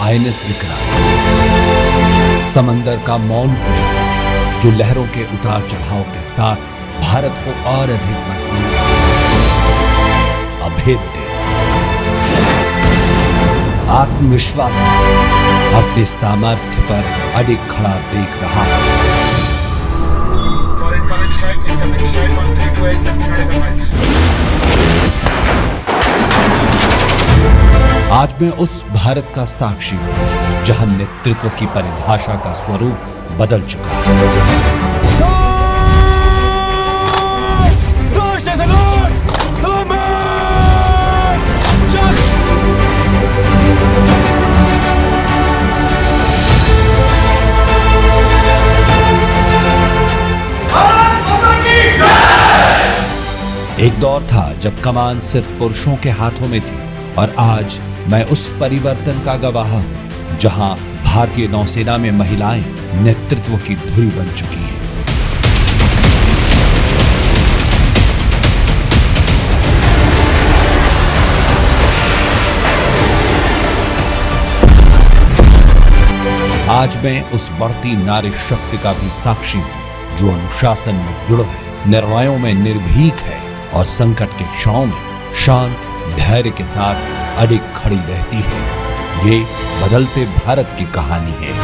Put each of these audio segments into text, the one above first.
INS Vikrant, समंदर का मौन प्रेम जो लहरों के उतार चढ़ाव के साथ भारत को और अधिक मजबूत, अभेद्य, आत्मविश्वास अपने सामर्थ्य पर अडिग खड़ा देख रहा है। आज मैं उस भारत का साक्षी हूं जहां नेतृत्व की परिभाषा का स्वरूप बदल चुका है। एक दौर था जब कमान सिर्फ पुरुषों के हाथों में थी और आज मैं उस परिवर्तन का गवाह हूं जहां भारतीय नौसेना में महिलाएं नेतृत्व की धुरी बन चुकी हैं। आज मैं उस बढ़ती नारी शक्ति का भी साक्षी हूं जो अनुशासन में दृढ़ है, निर्णयों में निर्भीक है और संकट के क्षणों में शांत धैर्य के साथ अडिग खड़ी रहती है। ये बदलते भारत की कहानी है।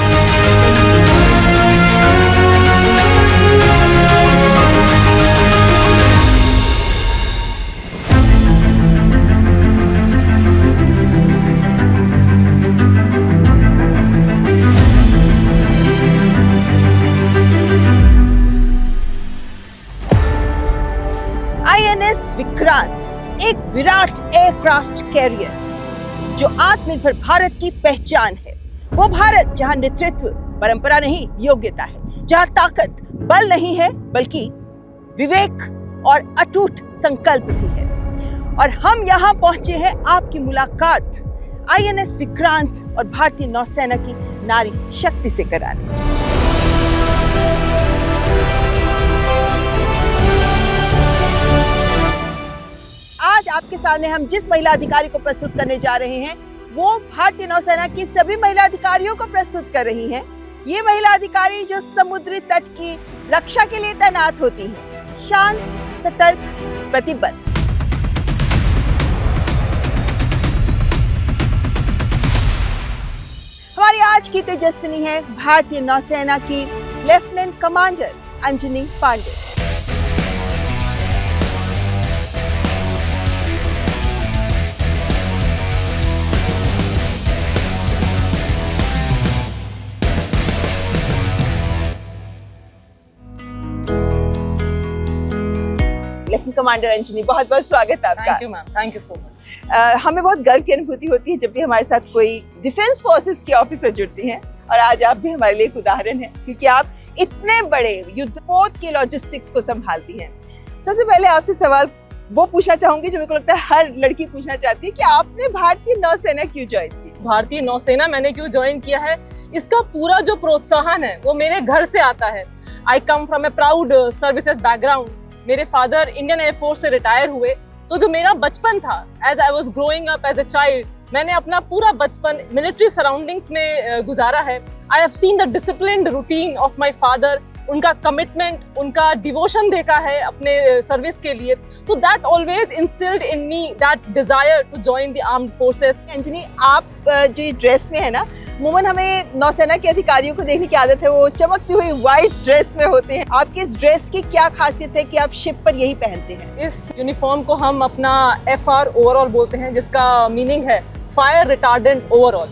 आईएनएस विक्रांत एक विराट एयरक्राफ्ट कैरियर जो आत्मनिर्भर भारत की पहचान है। वो भारत जहां नेतृत्व परंपरा नहीं योग्यता है, जहां ताकत बल नहीं है बल्कि विवेक और अटूट संकल्प भी है। और हम यहां पहुंचे हैं आपकी मुलाकात आईएनएस विक्रांत और भारतीय नौसेना की नारी शक्ति से कराने। आज आपके सामने हम जिस महिला अधिकारी को प्रस्तुत करने जा रहे हैं वो भारतीय नौसेना की सभी महिला अधिकारियों को प्रस्तुत कर रही हैं। ये महिला अधिकारी जो समुद्री तट की रक्षा के लिए तैनात होती हैं, शांत, सतर्क, प्रतिबद्ध। हमारी आज की तेजस्विनी है भारतीय नौसेना की lieutenant commander Anjani Pandey. Lieutenant commander Anjani, बहुत बहुत स्वागत है आपका। Thank you ma'am, thank you so much. हमें बहुत गर्व की अनुभूति होती है जब भी हमारे साथ कोई डिफेंस फोर्सेस के ऑफिसर जुड़ती हैं और आज आप भी हमारे लिए एक उदाहरण हैं क्योंकि आप इतने बड़े युद्धपोत की लॉजिस्टिक्स को संभालती हैं। सबसे पहले आपसे सवाल वो पूछना चाहूंगी जो मेरे को लगता है हर लड़की पूछना चाहती है कि आपने भारतीय नौसेना क्यों ज्वाइन की? भारतीय नौसेना मैंने क्यों ज्वाइन किया है, इसका पूरा जो प्रोत्साहन है वो मेरे घर से आता है। I come from a proud services background. मेरे फादर इंडियन एयरफोर्स से रिटायर हुए, तो जो मेरा बचपन था, as I was growing up as a child, मैंने अपना पूरा बचपन मिलिट्री सराउंडिंग्स में गुजारा है। I have seen the disciplined routine of my father, उनका कमिटमेंट, उनका डिवोशन देखा है अपने सर्विस के लिए। तो that always instilled in me that desire to join the armed forces. Anjani, आप जो ड्रेस में है ना, मोमन हमें नौसेना के अधिकारियों को देखने की आदत है, वो चमकती हुई व्हाइट ड्रेस में होते हैं। आपके इस ड्रेस की क्या खासियत है कि आप शिप पर यही पहनते हैं? इस यूनिफॉर्म को हम अपना FR ओवरऑल बोलते हैं, जिसका मीनिंग है फायर रिटार्डेंट ओवरऑल।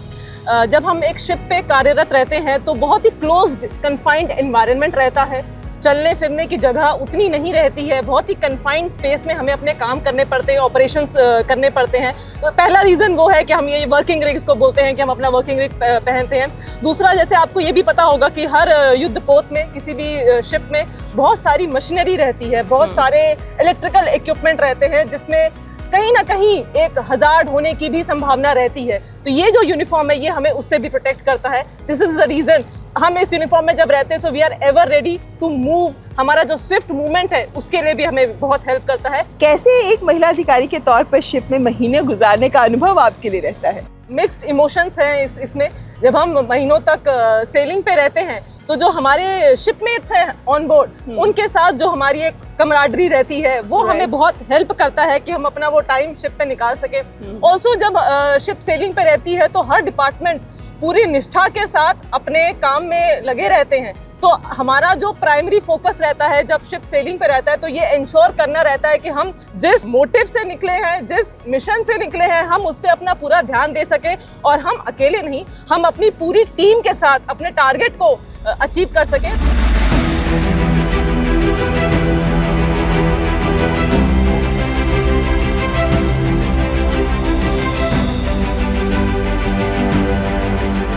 जब हम एक शिप पे कार्यरत रहते हैं तो बहुत ही क्लोज्ड कन्फाइंड एनवायरनमेंट रहता है, चलने फिरने की जगह उतनी नहीं रहती है, बहुत ही कन्फाइंड स्पेस में हमें अपने काम करने पड़ते हैं, ऑपरेशंस करने पड़ते हैं। तो पहला रीज़न वो है कि हम ये वर्किंग रिग्स को बोलते हैं कि हम अपना वर्किंग रिग पहनते हैं। दूसरा, जैसे आपको ये भी पता होगा कि हर युद्धपोत में, किसी भी शिप में बहुत सारी मशीनरी रहती है, बहुत सारे इलेक्ट्रिकल इक्विपमेंट रहते हैं जिसमें कहीं ना कहीं एक हजार्ड होने की भी संभावना रहती है। तो ये जो यूनिफॉर्म है ये हमें उससे भी प्रोटेक्ट करता है। दिस इज द रीजन हम इस यूनिफॉर्म में जब रहते हैं so we are ever ready to move. हमारा जो स्विफ्ट मूवमेंट है उसके लिए भी हमें बहुत हेल्प करता है। कैसे एक महिला अधिकारी के तौर पर शिप में महीने गुजारने का अनुभव आपके लिए रहता है? मिक्स्ड इमोशंस हैं इसमें। जब हम महीनों तक सेलिंग पे रहते हैं तो जो हमारे शिपमेट्स हैं ऑन बोर्ड, उनके साथ जो हमारी एक कमराडरी रहती है वो हमें बहुत हेल्प करता है कि हम अपना वो टाइम शिप पे निकाल सके। ऑल्सो जब शिप सेलिंग पे रहती है तो हर डिपार्टमेंट पूरी निष्ठा के साथ अपने काम में लगे रहते हैं। तो हमारा जो प्राइमरी फोकस रहता है जब शिप सेलिंग पे रहता है तो ये इंश्योर करना रहता है कि हम जिस मोटिव से निकले हैं, जिस मिशन से निकले हैं, हम उस पर अपना पूरा ध्यान दे सकें और हम अकेले नहीं, हम अपनी पूरी टीम के साथ अपने टारगेट को अचीव कर सकें।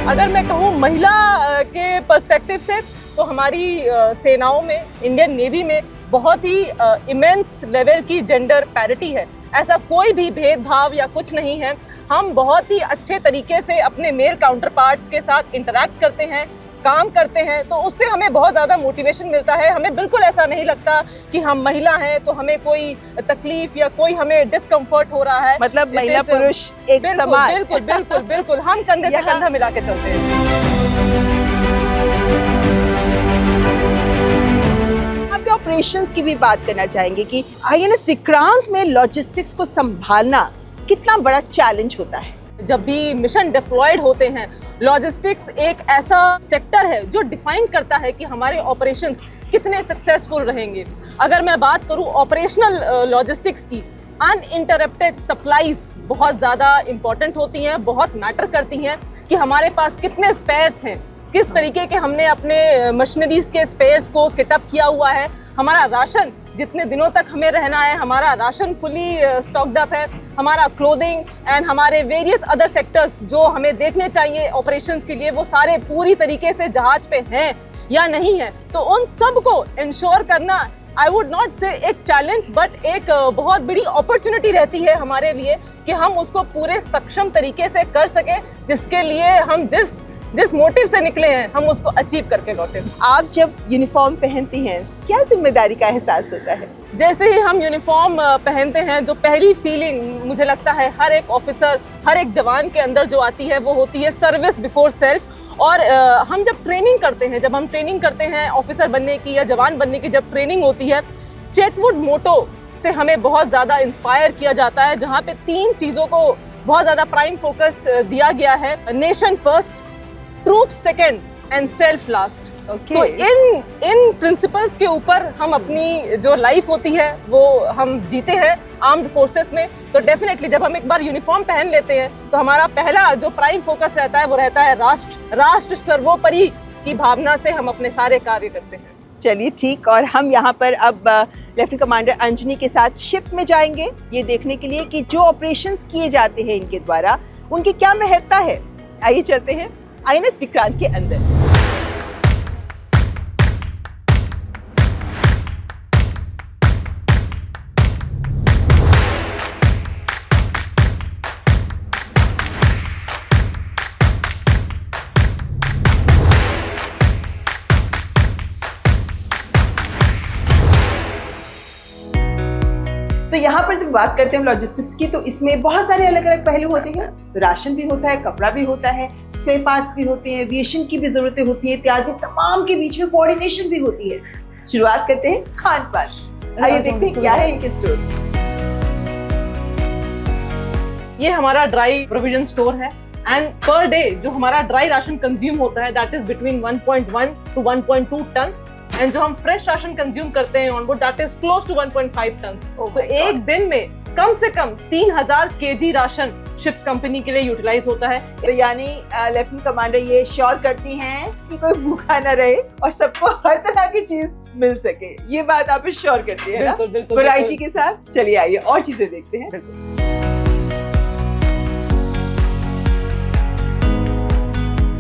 अगर मैं कहूँ महिला के पर्सपेक्टिव से तो हमारी सेनाओं में, इंडियन नेवी में बहुत ही इमेंस लेवल की जेंडर पैरिटी है। ऐसा कोई भी भेदभाव या कुछ नहीं है। हम बहुत ही अच्छे तरीके से अपने मेल काउंटर पार्ट्स के साथ इंटरैक्ट करते हैं, काम करते हैं, तो उससे हमें बहुत ज़्यादा मोटिवेशन मिलता है। हमें बिल्कुल ऐसा नहीं लगता कि हम महिला हैं तो हमें कोई तकलीफ या कोई हमें डिस्कम्फर्ट हो रहा है। मतलब महिला पुरुष एक समान। बिल्कुल बिल्कुल बिल्कुल हम कंधे से कंधा मिला के चलते हैं। आपके ऑपरेशंस की भी बात करना चाहेंगे कि आईएनएस विक्रांत में लॉजिस्टिक्स को संभालना कितना बड़ा चैलेंज होता है। जब भी मिशन डिप्लॉयड होते हैं, लॉजिस्टिक्स एक ऐसा सेक्टर है जो डिफाइन करता है कि हमारे ऑपरेशंस कितने सक्सेसफुल रहेंगे। अगर मैं बात करूं ऑपरेशनल लॉजिस्टिक्स की, अनइंटरप्टेड सप्लाईज बहुत ज़्यादा इंपॉर्टेंट होती हैं, बहुत मैटर करती हैं कि हमारे पास कितने स्पेयर्स हैं, किस तरीके के हमने अपने मशीनरीज के स्पेयर्स को किटअप किया हुआ है, हमारा राशन जितने दिनों तक हमें रहना है, हमारा राशन फुली स्टॉक्ड अप है, हमारा क्लोथिंग एंड हमारे वेरियस अदर सेक्टर्स जो हमें देखने चाहिए ऑपरेशंस के लिए, वो सारे पूरी तरीके से जहाज पे हैं या नहीं है। तो उन सब को इंश्योर करना आई वुड नॉट से एक चैलेंज बट एक बहुत बड़ी अपॉर्चुनिटी रहती है हमारे लिए कि हम उसको पूरे सक्षम तरीके से कर सकें, जिसके लिए हम जिस मोटिव से निकले हैं हम उसको अचीव करके लौटे। आप जब यूनिफॉर्म पहनती हैं क्या जिम्मेदारी का एहसास होता है? जैसे ही हम यूनिफॉर्म पहनते हैं जो पहली फीलिंग मुझे लगता है हर एक ऑफिसर, हर एक जवान के अंदर जो आती है वो होती है सर्विस बिफोर सेल्फ। और हम जब ट्रेनिंग करते हैं ऑफिसर बनने की या जवान बनने की, जब ट्रेनिंग होती है, चेटवुड मोटो से हमें बहुत ज़्यादा इंस्पायर किया जाता है, जहाँ पे 3 चीज़ों को बहुत ज़्यादा प्राइम फोकस दिया गया है। Nation first, truth second and self last. तो इन प्रिंसिपल्स के ऊपर हम अपनी जो लाइफ होती है वो हम जीते हैं आर्म्ड फोर्सेस में। तो डेफिनेटली जब हम एक बार यूनिफॉर्म पहन लेते हैं तो हमारा पहला जो प्राइम फोकस रहता है वो रहता है राष्ट्र सर्वोपरि की भावना से हम अपने सारे कार्य करते हैं। चलिए ठीक, और हम यहाँ पर अब लेफ्टिनेंट कमांडर अंजनी के साथ शिप में जाएंगे ये देखने के लिए कि जो ऑपरेशंस किए जाते हैं इनके द्वारा उनकी क्या महत्ता है। आइए चलते हैं आईएनएस विक्रांत के अंदर। तो यहाँ पर जब बात करते हैं लॉजिस्टिक्स की तो इसमें बहुत सारे अलग अलग पहलू होते हैं। राशन भी होता है, कपड़ा भी होता है, स्पेयर पार्ट्स भी होते हैं, एविएशन की भी जरूरतें होती है, इत्यादि तमाम के बीच में कोऑर्डिनेशन भी होती है। शुरुआत करते हैं खान पान। आइए देखते हैं क्या है इनके स्टोर। ये हमारा ड्राई प्रोविजन स्टोर है एंड पर डे जो हमारा ड्राई राशन कंज्यूम होता है that is between 1.1 to 1.2 tons and जो हम फ्रेश राशन कंज्यूम करते हैं on board that is close to 1.5 tons. तो एक दिन में कम से कम 3000 केजी राशन शिप्स कंपनी के लिए यूटिलाइज होता है। तो यानी लेफ्टिनेंट कमांडर ये श्योर करती हैं कि कोई भूखा न रहे और सबको हर तरह की चीज मिल सके, ये बात आप श्योर करती है ना वैरायटी के साथ। चलिए आइए और चीजें देखते हैं।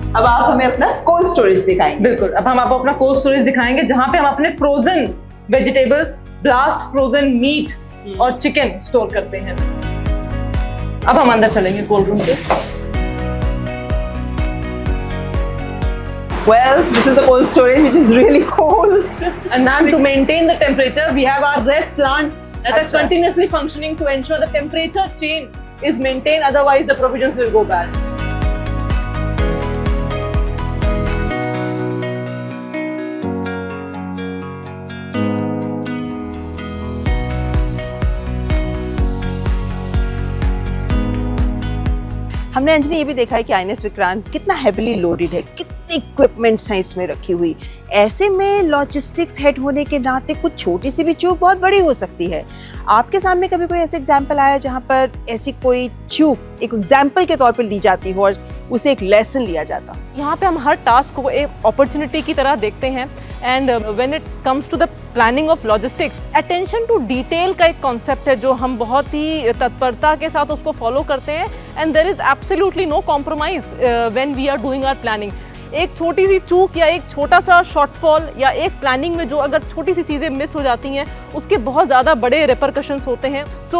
अब आप हमें अपना कोल्ड स्टोरेज दिखाएंगे। बिल्कुल, अब हम आपको अपना कोल्ड स्टोरेज दिखाएंगे जहाँ पे हम अपने frozen vegetables, blast frozen meat और चिकन स्टोर करते हैं। अब हम अंदर चलेंगे कोल्ड रूम के। Well, this is the cold storage which is really cold. And then to maintain the temperature, we have our ref plants that are continuously functioning to ensure the temperature chain is maintained, otherwise the provisions will go bad. हमने अंजनी ये भी देखा है कि INS Vikrant कितना heavily loaded है, कितनी equipments हैं इसमें रखी हुई। ऐसे में लॉजिस्टिक्स हेड होने के नाते कुछ छोटी सी भी चूक बहुत बड़ी हो सकती है। आपके सामने कभी कोई ऐसे एग्जाम्पल आया जहाँ पर ऐसी कोई चूक एक एग्जाम्पल के तौर पर ली जाती हो और उसे एक लेसन लिया जाता? यहाँ पे हम हर टास्क को एक अपॉर्चुनिटी की तरह देखते हैं and when it comes to the planning of logistics, attention to detail का एक कॉन्सेप्ट है जो हम बहुत ही तत्परता के साथ उसको फॉलो करते हैं and there is absolutely no compromise when we are doing our planning. एक छोटी सी चूक या एक छोटा सा शॉर्टफॉल या एक प्लानिंग में जो अगर छोटी सी चीज़ें मिस हो जाती हैं उसके बहुत ज़्यादा बड़े रिपरकशंस होते हैं। सो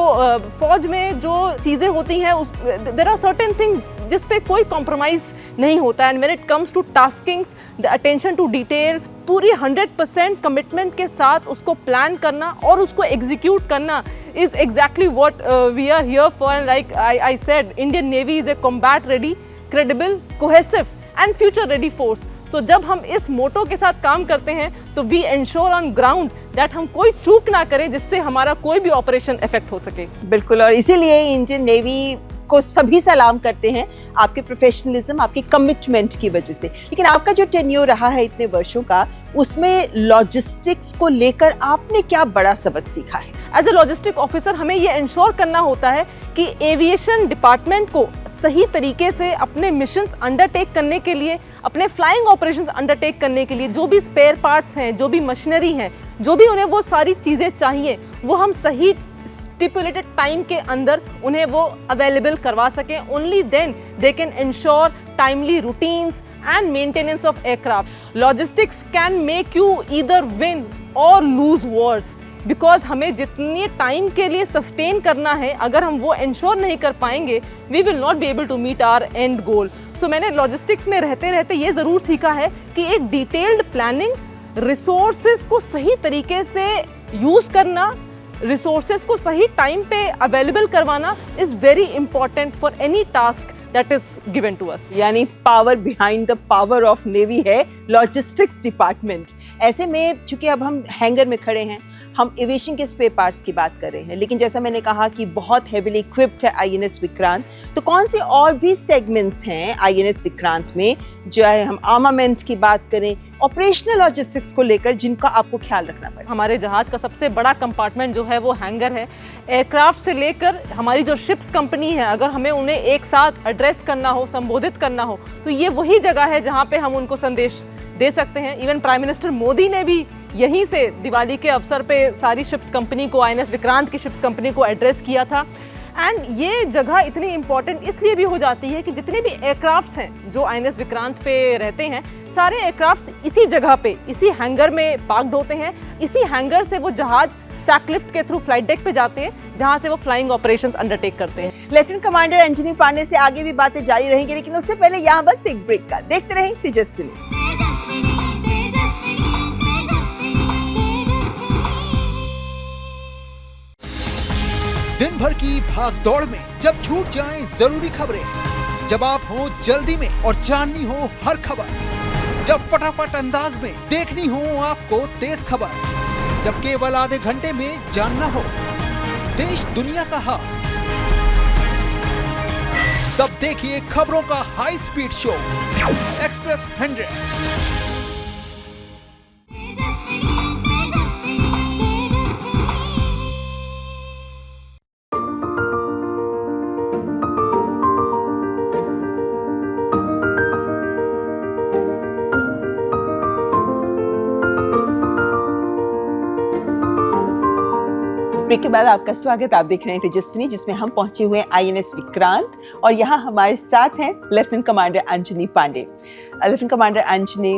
फौज में जो चीज़ें होती हैं उस देयर आर सर्टेन थिंग्स जिस पे कोई कॉम्प्रोमाइज़ नहीं होता and when it comes to taskings the attention to detail, पूरी 100% कमिटमेंट के साथ उसको प्लान करना और उसको एग्जीक्यूट करना is exactly what we are here for. And like I said, Indian navy is a combat ready, credible, cohesive and future ready force. So जब हम इस मोटो के साथ काम करते हैं तो we ensure on ground that हम कोई चूक ना करें जिससे हमारा कोई भी ऑपरेशन इफेक्ट हो सके। बिल्कुल, और इसीलिए इंडियन नेवी को सभी सलाम करते हैं आपके प्रोफेशनलिज्म, आपकी कमिटमेंट की वजह से। लेकिन आपका जो टेन्योर रहा है इतने वर्षों का, उसमें लॉजिस्टिक्स को लेकर आपने क्या बड़ा सबक सीखा है? एज ए लॉजिस्टिक ऑफिसर हमें ये इंश्योर करना होता है कि एविएशन डिपार्टमेंट को सही तरीके से अपने मिशंस अंडरटेक करने के लिए, अपने फ्लाइंग ऑपरेशंस अंडरटेक करने के लिए जो भी स्पेयर पार्ट्स हैं, जो भी मशीनरी हैं, जो भी उन्हें वो सारी चीज़ें चाहिए, वो हम सही स्टिपुलेटेड टाइम के अंदर उन्हें वो अवेलेबल करवा सकें। Only then they can ensure timely routines and maintenance of aircraft. Logistics can make you either win or lose wars, because हमें जितनी टाइम के लिए सस्टेन करना है, अगर हम वो इंश्योर नहीं कर पाएंगे we will not be able to meet our end goal. So मैंने लॉजिस्टिक्स में रहते रहते ये ज़रूर सीखा है कि एक डिटेल्ड प्लानिंग, रिसोर्सेज को सही तरीके से यूज़ करना, रिसोर्सेज को सही टाइम पे अवेलेबल करवाना is very important for any task that is given to us। यानी power behind the power of navy है लॉजिस्टिक्स डिपार्टमेंट। ऐसे में चूंकि अब हम हैंगर में खड़े हैं, हम एविएशन के स्पेयर पार्ट्स की बात कर रहे हैं, लेकिन जैसा मैंने कहा कि बहुत हेवीली इक्विप्ड है आईएनएस विक्रांत, तो कौन से और भी सेगमेंट्स हैं आईएनएस विक्रांत में, जो है हम आर्मामेंट की बात करें, ऑपरेशनल लॉजिस्टिक्स को लेकर, जिनका आपको ख्याल रखना पड़ेगा? हमारे जहाज का सबसे बड़ा कंपार्टमेंट जो है वो हैंगर है। एयरक्राफ्ट से लेकर हमारी जो शिप्स कंपनी है, अगर हमें उन्हें एक साथ एड्रेस करना हो, संबोधित करना हो, तो ये वही जगह है जहाँ पे हम उनको संदेश दे सकते हैं। इवन प्राइम मिनिस्टर मोदी ने भी यहीं से दिवाली के अवसर पे सारी शिप्स कंपनी को, आईएनएस विक्रांत की शिप्स कंपनी को एड्रेस किया था। एंड ये जगह इतनी इंपॉर्टेंट इसलिए भी हो जाती है कि जितने भी एयरक्राफ्ट्स हैं जो आईएनएस विक्रांत पे रहते हैं, सारे एयरक्राफ्ट्स इसी जगह पे, इसी हैंगर में पार्क्ड होते हैं। इसी हैंगर से वो जहाज सैकलिफ्ट के थ्रू फ्लाइट डेक पे जाते हैं, जहां से वो फ्लाइंग ऑपरेशंस अंडरटेक करते हैं। लेफ्टिनेंट कमांडर अंजनी पांडे से आगे भी बातें जारी रहेंगी, लेकिन उससे पहले यहाँ वक्त एक ब्रेक का। देखते रहें तेजस्विनी। दिन भर की भाग दौड़ में जब छूट जाएं जरूरी खबरें, जब आप हो जल्दी में और जाननी हो हर खबर, जब फटाफट अंदाज में देखनी हो आपको तेज खबर, जब केवल आधे घंटे में जानना हो देश दुनिया का हाल, तब देखिए खबरों का high speed show express 100। Break के बाद आपका स्वागत। आप देख रहे हैं तेजस्विनी, जिसमें हम पहुंचे हुए हैं आईएनएस विक्रांत, और यहाँ हमारे साथ हैं lieutenant commander Anjani Pandey. Lieutenant commander Anjani,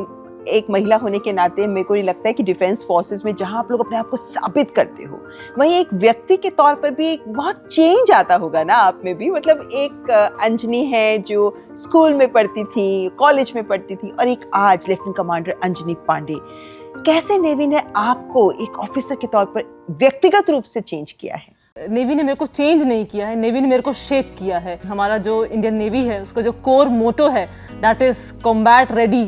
एक महिला होने के नाते मेरे को नहीं लगता है कि डिफेंस फोर्सेस में जहाँ आप लोग अपने आप को साबित करते हो, वहीं एक व्यक्ति के तौर पर भी एक बहुत चेंज आता होगा ना आप में भी। मतलब एक अंजनी है जो स्कूल में पढ़ती थी, कॉलेज में पढ़ती थी, और एक आज लेफ्टिनेंट कमांडर अंजनी पांडे। कैसे नेवी ने आपको एक ऑफिसर के तौर पर व्यक्तिगत रूप से चेंज किया है? नेवी ने मेरे को चेंज नहीं किया है, नेवी ने मेरे को शेप किया है। हमारा जो इंडियन नेवी है उसका जो कोर मोटो है that is combat ready,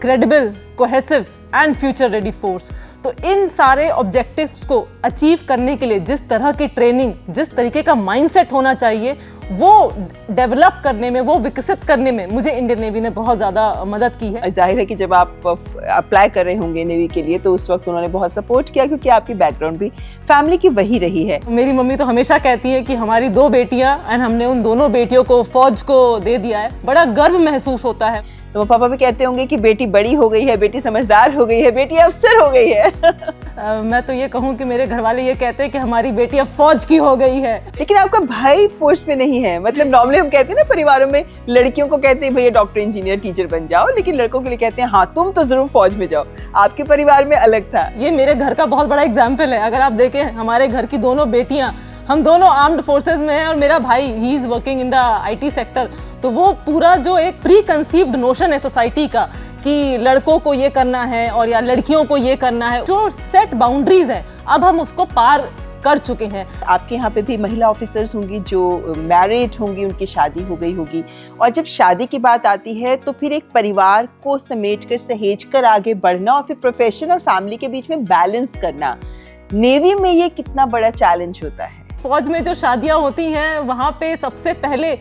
credible, cohesive and future ready force. तो इन सारे ऑब्जेक्टिव्स को अचीव करने के लिए जिस तरह की ट्रेनिंग, जिस तरीके का माइंडसेट होना चाहिए, वो डेवलप करने में, वो विकसित करने में मुझे इंडियन नेवी ने बहुत ज़्यादा मदद की है। जाहिर है कि जब आप अप्लाई कर रहे होंगे नेवी के लिए तो उस वक्त उन्होंने बहुत सपोर्ट किया, क्योंकि आपकी बैकग्राउंड भी फैमिली की वही रही है। मेरी मम्मी तो हमेशा कहती है कि हमारी 2 बेटियां एंड हमने उन दोनों बेटियों को फौज को दे दिया है, बड़ा गर्व महसूस होता है। तो पापा भी कहते होंगे कि बेटी बड़ी हो गई है, बेटी समझदार हो गई है, बेटी अफसर हो गई है। मैं तो ये कहूँ कि मेरे घर वाले ये कहते हैं कि हमारी बेटी अब फौज की हो गई है। लेकिन आपका भाई फोर्स में नहीं है। मतलब नॉर्मली हम कहते हैं ना परिवारों में, लड़कियों को कहते हैं भैया डॉक्टर, इंजीनियर, टीचर बन जाओ, लेकिन लड़कों के लिए कहते हैं हाँ तुम तो जरूर फौज में जाओ। आपके परिवार में अलग था। ये मेरे घर का बहुत बड़ा एग्जाम्पल है। अगर आप देखें, हमारे घर की दोनों बेटियां, हम दोनों आर्म्ड फोर्सेज में हैं और मेरा भाई he is working in the IT sector. तो वो पूरा जो एक प्री कंसीव्ड नोशन है सोसाइटी का कि लड़कों को ये करना है और या लड़कियों को ये करना है, जो सेट बाउंड्रीज है अब हम उसको पार कर चुके हैं। आपके यहाँ पे भी महिला ऑफिसर्स होंगी जो मैरिड होंगी, उनकी शादी हो गई होगी, और जब शादी की बात आती है तो फिर एक परिवार को समेटकर, सहेजकर आगे बढ़ना और फिर प्रोफेशन और फैमिली के बीच में बैलेंस करना, नेवी में ये कितना बड़ा चैलेंज होता है? फौज में जो शादियां होती हैं वहाँ पे सबसे पहले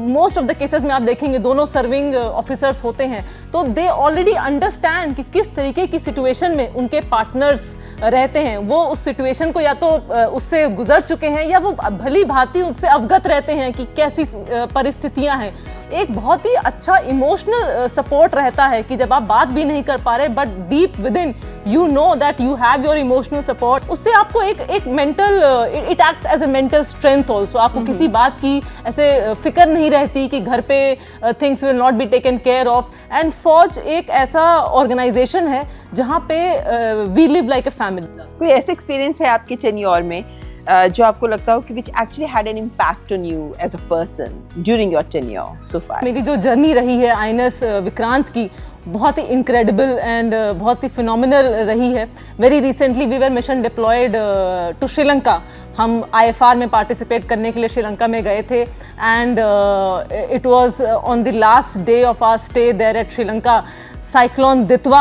मोस्ट ऑफ द केसेस में आप देखेंगे दोनों सर्विंग ऑफिसर्स होते हैं, तो दे ऑलरेडी अंडरस्टैंड कि किस तरीके की सिचुएशन में उनके पार्टनर्स रहते हैं। वो उस सिचुएशन को या तो उससे गुजर चुके हैं या वो भली भांति उससे अवगत रहते हैं कि कैसी परिस्थितियां हैं। एक बहुत ही अच्छा इमोशनल सपोर्ट रहता है कि जब आप बात भी नहीं कर पा रहे but deep within you know that you have your emotional support. उससे आपको एक mental, it act as a mental strength also. आपको किसी बात की ऐसे फिक्र नहीं रहती कि घर पे things will not be taken care of. And फौज एक ऐसा ऑर्गेनाइजेशन है जहाँ पे we live like a family. कोई ऐसा एक्सपीरियंस है आपके टेन्योर में जो आपको लगता हो कि which actually had an impact on you as a person during your tenure so far? मेरी जो जर्नी रही है INS विक्रांत की, बहुत ही इनक्रेडिबल एंड बहुत ही फिनोमिनल रही है। Very recently we were mission deployed to Sri Lanka. हम IFR में पार्टिसिपेट करने के लिए श्रीलंका में गए थे and it was on the last day of our stay there at Sri Lanka, Cyclone Ditwa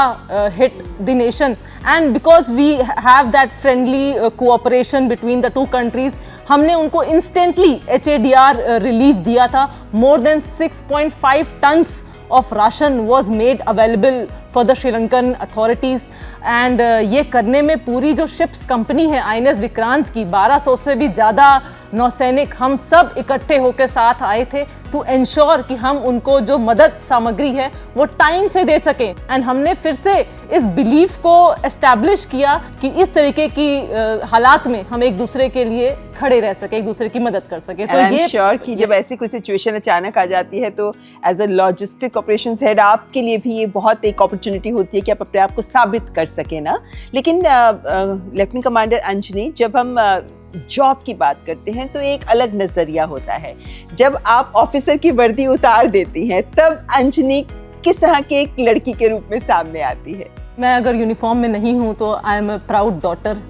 hit the nation, and because we have that friendly cooperation between the two countries, हमने उनको instantly HADR relief दिया था। More than 6.5 tons of ration was made available for the Sri Lankan authorities, and ये करने में पूरी जो ships company है INS विक्रांत की, 1200 से भी ज़्यादा नौसैनिक हम सब इकट्ठे होकर साथ आए थे टू एंश्योर कि हम उनको जो मदद सामग्री है वो टाइम से दे सकें। एंड हमने फिर से इस बिलीफ को एस्टैब्लिश किया कि इस तरीके की हालात में हम एक दूसरे के लिए खड़े रह सके, एक दूसरे की मदद कर सके। So ये श्योर कि जब ऐसी कोई सिचुएशन अचानक आ जाती है तो as a logistic operations head आपके लिए भी ये बहुत एक अपॉर्चुनिटी होती है कि आप अपने आप को साबित कर सके ना। लेकिन लेफ्टिनेंट कमांडर अंजनी, जब हम जॉब की बात करते हैं तो एक अलग नजरिया होता है। जब आप ऑफिसर की वर्दी उतार देती हैं तब अंजनी किस तरह की एक लड़की के रूप में सामने आती है? मैं अगर यूनिफॉर्म में नहीं हूँ तो I am a proud daughter,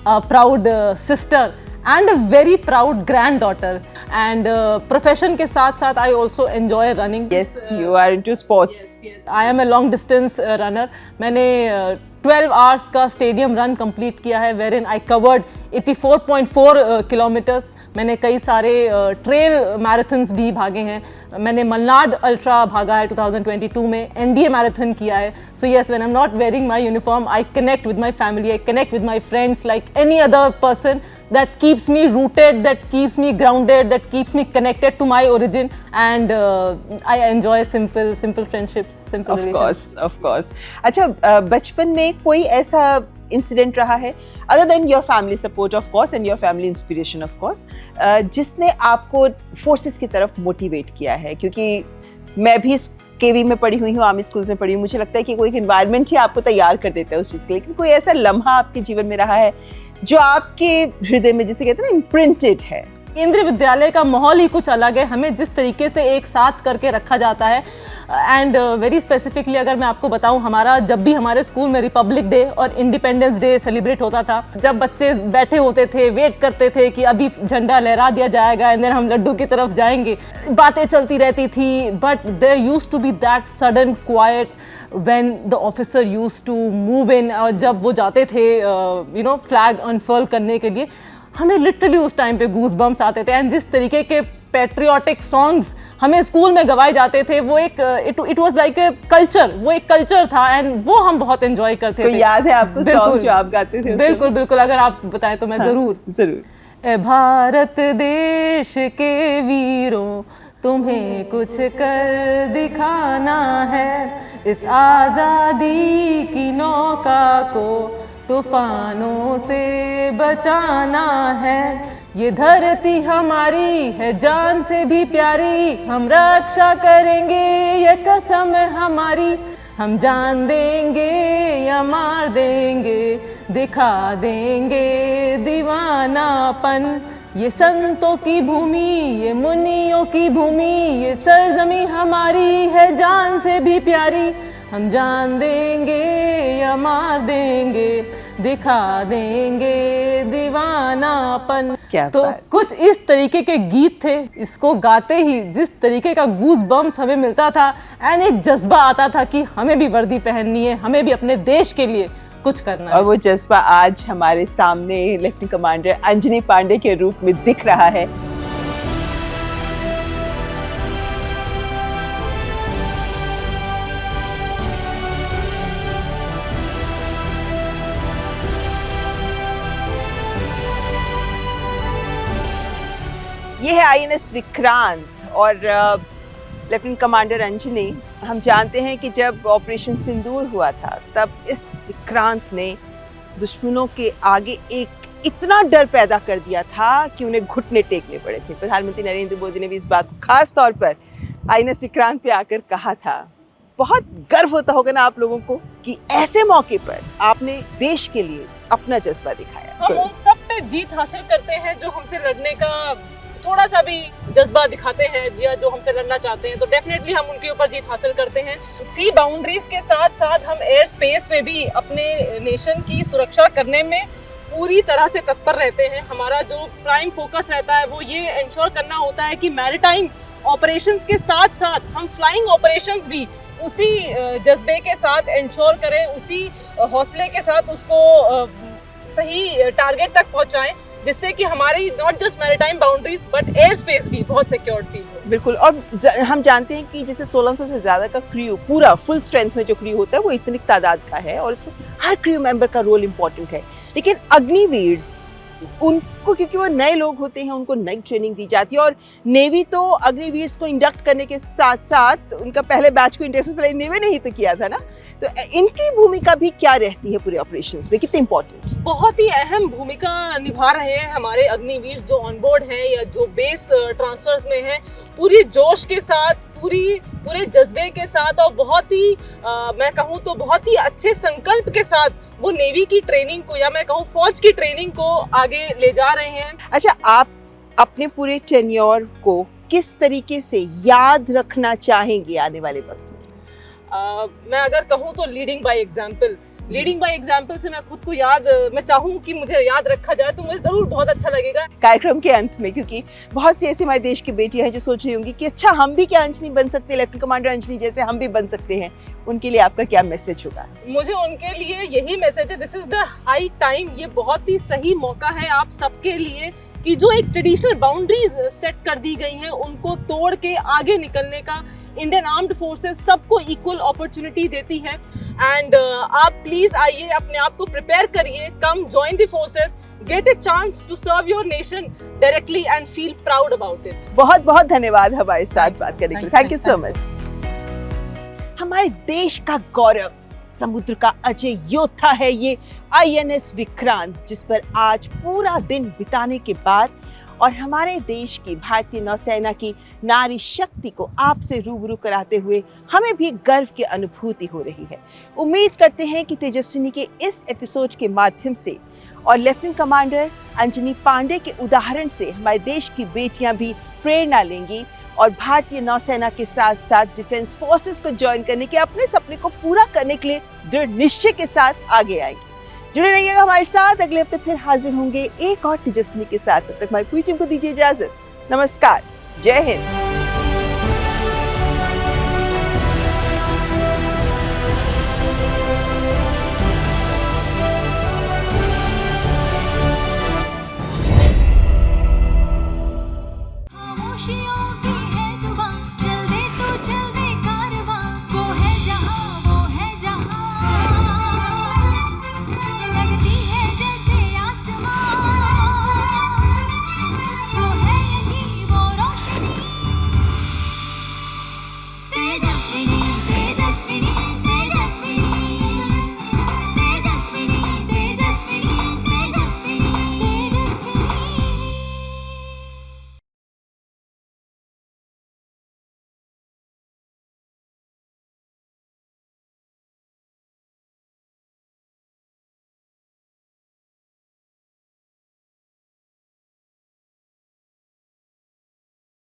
proud sister and a very proud granddaughter, and profession के साथ साथ I also enjoy running. Yes, you are into sports. Yes. I am a long distance runner. मैंने 12 hours का stadium run complete किया है wherein I covered 84.4 kilometers. मैंने कई सारे ट्रेल मैराथन्स भी भागे हैं। मैंने मलनाड अल्ट्रा भागा है 2022 में, NDA मैराथन किया है। So yes, when I'm not wearing my uniform, I connect with my family, I connect with my friends like any other person. That keeps me rooted, that keeps me grounded, that keeps me connected to my origin, and I enjoy simple friendships, simple relations. Of course. अच्छा, बचपन में कोई ऐसा incident रहा है other than your family support of course and your family inspiration of course, जिसने आपको forces की तरफ मोटिवेट किया है? क्योंकि मैं भी केवी में पढ़ी हुई हूँ, आर्मी स्कूल्स में पढ़ी हूँ, मुझे लगता है कि कोई एक एनवायरनमेंट ही आपको तैयार कर देता है उस चीज़ के लिए। लेकिन कोई ऐसा लम्हा आपके जीवन में रहा है जो आपके हृदय में, जिसे कहते हैं ना, इम्प्रिंटेड है? केंद्रीय विद्यालय का माहौल ही कुछ अलग है। हमें जिस तरीके से एक साथ करके रखा जाता है, एंड वेरी स्पेसिफिकली अगर मैं आपको बताऊं, हमारा जब भी हमारे स्कूल में रिपब्लिक डे और इंडिपेंडेंस डे सेलिब्रेट होता था, जब बच्चे बैठे होते थे, वेट करते थे कि अभी झंडा लहरा दिया जाएगा एंड देन हम लड्डू की तरफ जाएंगे, बातें चलती रहती थी, but there used to be that sudden quiet when the officer used to move in, और जब वो जाते थे फ्लैग अनफर्ल करने के लिए, हमें लिटरली उस टाइम पे गूज बम्स आते थे। एंड जिस तरीके के पैट्रियोटिक सॉन्ग्स हमें स्कूल में गवाए जाते थे, वो एक it was like a culture, वो एक कल्चर था एंड वो हम बहुत एंजॉय करते थे। याद है आपको सॉन्ग जो आप गाते थे? बिल्कुल बिल्कुल, अगर आप बताएं तो मैं जरूर। ए भारत देश के वीरों, तुम्हें कुछ कर दिखाना है, इस आज़ादी की नौका को तूफानों से बचाना है, ये धरती हमारी है जान से भी प्यारी, हम रक्षा करेंगे ये कसम है हमारी, हम जान देंगे या मार देंगे, दिखा देंगे दीवानापन, ये संतों की भूमि, ये मुनियों की भूमि, ये सरजमी हमारी है जान से भी प्यारी, हम जान देंगे या मार देंगे, दिखा देंगे दीवानापन। तो कुछ इस तरीके के गीत थे। इसको गाते ही जिस तरीके का गूज बम्स हमें मिलता था एंड एक जज्बा आता था कि हमें भी वर्दी पहननी है, हमें भी अपने देश के लिए कुछ करना है। और वो जज्बा आज हमारे सामने लेफ्टिनेंट कमांडर अंजनी पांडे के रूप में दिख रहा है। ये है आईएनएस विक्रांत और लेफ्टिनेंट कमांडर अंजनी। हम जानते हैं कि जब ऑपरेशन सिंदूर हुआ था, तब इस विक्रांत ने दुश्मनों के आगे एक इतना डर पैदा कर दिया था कि उन्हें घुटने टेकने पड़े थे। प्रधानमंत्री नरेंद्र मोदी ने भी इस बात को खास तौर पर आईएनएस विक्रांत पे आकर कहा था। बहुत गर्व होता होगा ना आप लोगों को कि ऐसे मौके पर आपने देश के लिए अपना जज्बा दिखाया। हम उन सब पे जीत हासिल करते हैं जो हमसे लड़ने का थोड़ा सा भी जज्बा दिखाते हैं, या जो हमसे लड़ना चाहते हैं, तो डेफिनेटली हम उनके ऊपर जीत हासिल करते हैं। सी बाउंड्रीज के साथ साथ हम एयर स्पेस में भी अपने नेशन की सुरक्षा करने में पूरी तरह से तत्पर रहते हैं। हमारा जो प्राइम फोकस रहता है वो ये इंश्योर करना होता है कि मैरीटाइम ऑपरेशंस के साथ साथ हम फ्लाइंग ऑपरेशंस भी उसी जज्बे के साथ इंश्योर करें, उसी हौसले के साथ उसको सही टारगेट तक पहुंचाएं, जिससे कि हमारी not just maritime boundaries but air space भी बहुत सिक्योर्ड फील हो। बिल्कुल। और हम जानते हैं कि जैसे 1600 से ज़्यादा का क्रू, पूरा फुल स्ट्रेंथ में जो क्रू होता है वो इतनी तादाद का है और इसमें हर क्रू मेंबर का रोल इम्पोर्टेंट है। लेकिन अग्निवीर्स, उनको क्योंकि वो नए लोग होते हैं, उनको नई ट्रेनिंग दी जाती है। और नेवी तो अग्निवीर्स को इंडक्ट करने के साथ साथ उनका पहले बैच को इंडक्शन पहले नेवी ने ही तो किया था ना, तो इनकी भूमिका भी क्या रहती है पूरे ऑपरेशंस में, कितनी इंपॉर्टेंट? बहुत ही अहम भूमिका निभा रहे हैं हमारे अग्निवीर जो ऑन बोर्ड हैं या जो बेस ट्रांसफर्स में हैं, पूरी जोश के साथ, पूरे जज्बे के साथ और बहुत ही मैं कहूँ तो बहुत ही अच्छे संकल्प के साथ वो नेवी की ट्रेनिंग को या मैं कहूँ फौज की ट्रेनिंग को आगे ले जा रहे हैं। अच्छा, आप अपने पूरे टेन्योर को किस तरीके से याद रखना चाहेंगे आने वाले वक्त में? मैं अगर कहूँ तो लीडिंग बाय एग्जाम्पल से मैं खुद को मैं चाहूँ कि मुझे याद रखा जाए तो मुझे जरूर बहुत अच्छा लगेगा। कार्यक्रम के अंत में, क्योंकि बहुत सी ऐसी हमारे देश की बेटियां हैं जो सोच रही होंगी कि अच्छा हम भी क्या अंजनी बन सकते हैं, लेफ्टिनेंट कमांडर अंजनी जैसे हम भी बन सकते हैं, उनके लिए आपका क्या मैसेज होगा? मुझे उनके लिए यही मैसेज है, this is the high time, ये बहुत ही सही मौका है आप सबके लिए कि जो एक ट्रेडिशनल बाउंड्रीज सेट कर दी गई हैं उनको तोड़ के आगे निकलने का इंडियन आर्म्ड फोर्सेस सबको इक्वल अपॉर्चुनिटी देती है। एंड आप प्लीज आइए, अपने आप को प्रिपेयर करिए, come join the forces, get a chance to serve your nation directly and feel proud about it. बहुत बहुत धन्यवाद हमारे साथ बात करने के लिए। Thank you so much. हमारे देश का गौरव, समुद्र का अजय योद्धा है ये आईएनएस विक्रांत, जिस पर आज पूरा दिन बिताने के बाद और हमारे देश की भारतीय नौसेना की नारी शक्ति को आपसे रूबरू कराते हुए हमें भी गर्व की अनुभूति हो रही है। उम्मीद करते हैं कि तेजस्विनी के इस एपिसोड के माध्यम से और लेफ्टिनेंट कमांडर अंजनी पांडे के उदाहरण से हमारे देश की बेटियां भी प्रेरणा लेंगी और भारतीय नौसेना के साथ साथ डिफेंस फोर्सेस को ज्वाइन करने के अपने सपने को पूरा करने के लिए दृढ़ निश्चय के साथ आगे आएंगे। जुड़े रहिएगा हमारे साथ, अगले हफ्ते फिर हाजिर होंगे एक और तेजस्विनी के साथ। तब तक हमारी पूरी टीम को दीजिए इजाजत। नमस्कार, जय हिंद।